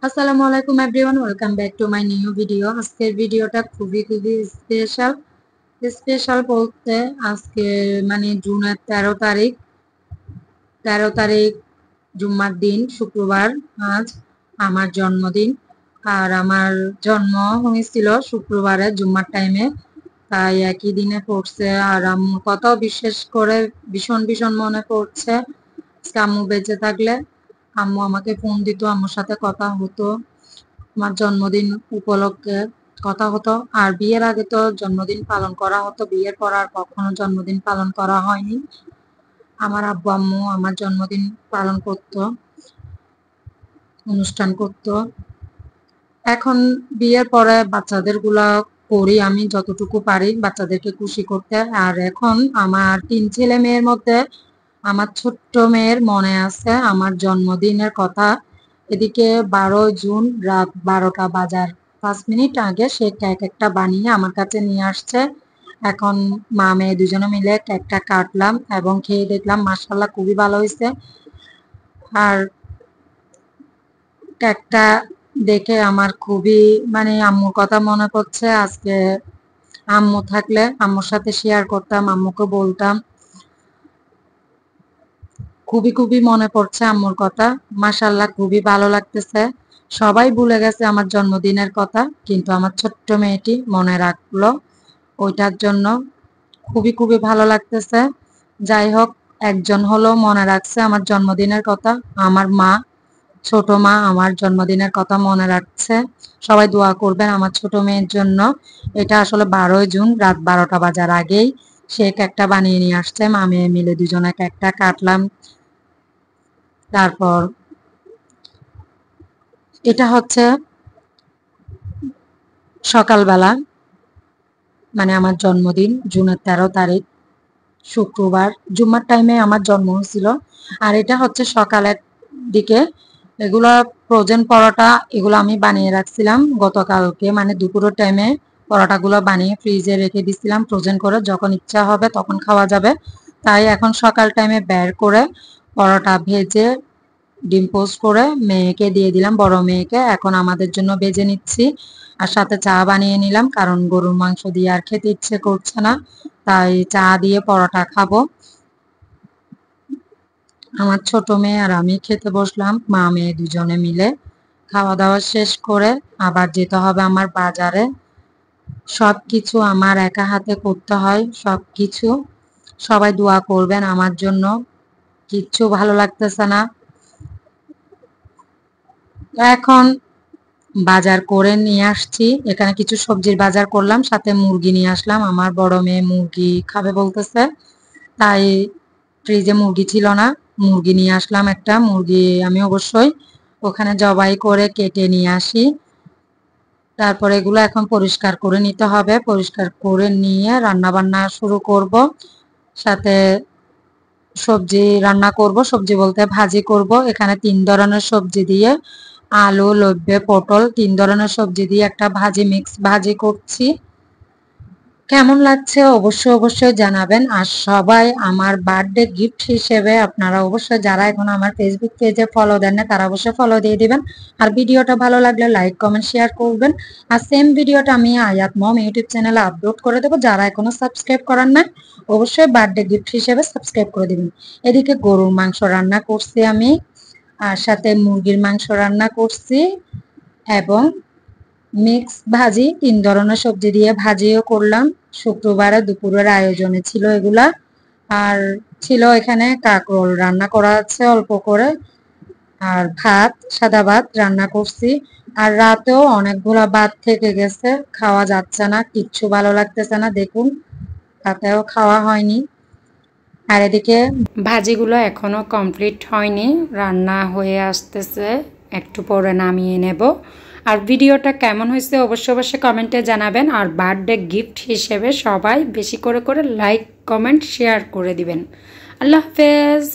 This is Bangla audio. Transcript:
আসসালামু আলাইকুম everyone, welcome back to my new video. আজকের ভিডিওটা খুবই স্পেশাল। স্পেশাল বলতে আজকে মানে জুনের 13 তারিখ, 13 তারিখ জুম্মার দিন, শুক্রবার। আজ আমার জন্মদিন, আর আমার জন্ম হয়েছিল শুক্রবারে জুম্মার টাইমে, তাই একই দিনে পড়ছে। আর আম্মুর কথাও বিশেষ করে ভীষণ ভীষণ মনে পড়ছে। আম্মু বেঁচে থাকলে আম্মু আমাকে ফোন দিত, আম্মুর সাথে কথা হতো আমার জন্মদিন উপলক্ষে, কথা হতো। আর বিয়ের আগে তো জন্মদিন পালন করা হতো, বিয়ের পর আর কখনো জন্মদিন পালন করা হয়নি। আমার আব্বু আম্মু আমার জন্মদিন পালন করতো, অনুষ্ঠান করতো। এখন বিয়ের পরে বাচ্চাদের গুলা করি আমি যতটুকু পারি বাচ্চাদেরকে খুশি করতে। আর এখন আমার 3 ছেলে মেয়ের মধ্যে আমার ছোট্ট মেয়ের মনে আছে আমার জন্মদিনের কথা। এদিকে 12 জুন রাত 12টা বাজার 5 মিনিট আগে সে কেক একটা বানিয়ে আমার কাছে নিয়ে আসছে। এখন মা মেয়ে দুজনে মিলে কেকটা কাটলাম এবং খেয়ে দেখলাম মাশাআল্লাহ খুবই ভালো হয়েছে। আর কেকটা দেখে আমার খুবই মানে আম্মুর কথা মনে পড়ছে। আজকে আম্মু থাকলে আম্মুর সাথে শেয়ার করতাম, আম্মুকে বলতাম। খুবই খুবই মনে পড়ছে আম্মুর কথা। মাশাআল্লাহ খুবই ভালো লাগতেছে। সবাই ভুলে গেছে আমার জন্মদিনের কথা, কিন্তু আমার ছোট্ট মেয়েটি মনে রাখলো, ওইটার জন্য খুবই খুবই ভালো লাগতেছে। যাই হোক, একজন হলো মনে রাখছে আমার জন্মদিনের কথা, আমার মা, ছোট মা আমার জন্মদিনের কথা মনে রাখছে। সবাই দোয়া করবেন আমার ছোট মেয়ের জন্য। এটা আসলে 12 জুন রাত 12টা বাজার আগেই সে কেকটা বানিয়ে নিয়ে আসছে, মা মেয়ে মিলে দুজনে কেকটা কাটলাম। তারপর এটা হচ্ছে সকালবেলা, মানে আমার জন্মদিন জুনের 13 তারিখ শুক্রবার জুম্মার টাইমে আমার জন্ম হয়েছিল। আর এটা হচ্ছে সকালের দিকে। এগুলো ফ্রোজেন পরোটা, এগুলো আমি বানিয়ে রাখছিলাম গতকালকে, মানে দুপুরের টাইমে পরোটাগুলো বানিয়ে ফ্রিজে রেখে দিছিলাম ফ্রোজেন করে, যখন ইচ্ছা হবে তখন খাওয়া যাবে। তাই এখন সকাল টাইমে বের করে পরোটা ভেজে ডিম পোস্ট করে মেয়েকে দিয়ে দিলাম, বড় মেয়েকে। এখন আমাদের জন্য ভেজে নিচ্ছি, আর সাথে চা বানিয়ে নিলাম, কারণ গরুর মাংস দিয়ে আর খেতে ইচ্ছে করছে না, তাই চা দিয়ে পরোটা খাবো। আমার ছোট মেয়ে আর আমি খেতে বসলাম, মা মেয়ে দুজনে মিলে। খাওয়া দাওয়া শেষ করে আবার যেতে হবে আমার বাজারে। সবকিছু আমার একা হাতে করতে হয়, সবকিছু। সবাই দোয়া করবেন আমার জন্য। কিচ্ছু ভালো লাগতেছে না। এখন বাজার করে নিয়ে আসছি, এখানে কিছু সবজির বাজার করলাম, সাথে মুরগি নিয়ে আসলাম। আমার বড় মেয়ে মুরগি খাবে বলতেছে, তাই ফ্রিজে মুরগি ছিল না, মুরগি নিয়ে আসলাম একটা। মুরগি আমি অবশ্যই ওখানে জবাই করে কেটে নিয়ে আসি। তারপর এগুলো এখন পরিষ্কার করে নিতে হবে, পরিষ্কার করে নিয়ে রান্না বান্না শুরু করব। সাথে সবজি রান্না করব, সবজি বলতে ভাজি করব। এখানে 3 ধরনের সবজি দিয়ে, আলু, লব্বে, পটল, 3 ধরনের সবজি দিয়ে একটা ভাজি, মিক্স ভাজি করছি। কেমন লাগছে অবশ্যই অবশ্যই জানাবেন। আর সবাই আমার বার্থডে গিফট হিসেবে আপনারা অবশ্যই যারা এখন আমার ফেসবুক পেজে ফলো দেন না তারা অবশ্যই ফলো দিয়ে দিবেন। আর ভিডিওটা ভালো লাগলে লাইক কমেন্ট শেয়ার করবেন। আর সেম ভিডিওটা আমি আয়াত মম ইউটিউব চ্যানেলে আপলোড করে দেবো, যারা এখনো সাবস্ক্রাইব করার না অবশ্যই বার্থডে গিফট হিসেবে সাবস্ক্রাইব করে দিবেন। এদিকে গরুর মাংস রান্না করছি আমি, আর সাথে মুরগির মাংস রান্না করছি, এবং মিক্স ভাজি, 3 ধরনের সবজি দিয়ে ভাজিও করলাম। শুক্রবারে দুপুরের আয়োজনে ছিল এগুলা। আর ছিল এখানে কাঁকরোল রান্না করা আছে অল্প করে, আর ভাত, সাদা ভাত রান্না করছি। আর রাতেও অনেকগুলা ভাত থেকে গেছে, খাওয়া যাচ্ছে না, কিচ্ছু ভালো লাগতেছে না, দেখুন রাতেও খাওয়া হয়নি। আর এদিকে ভাজিগুলো এখনো কমপ্লিট হয়নি, রান্না হয়ে আসতেছে, একটু পরে নামিয়ে নেব। আর ভিডিওটা কেমন হয়েছে অবশ্যই অবশ্যই কমেন্টে জানাবেন। আর বার্থডে গিফট হিসেবে সবাই বেশি করে করে লাইক কমেন্ট শেয়ার করে দিবেন। আল্লাহ হাফেজ।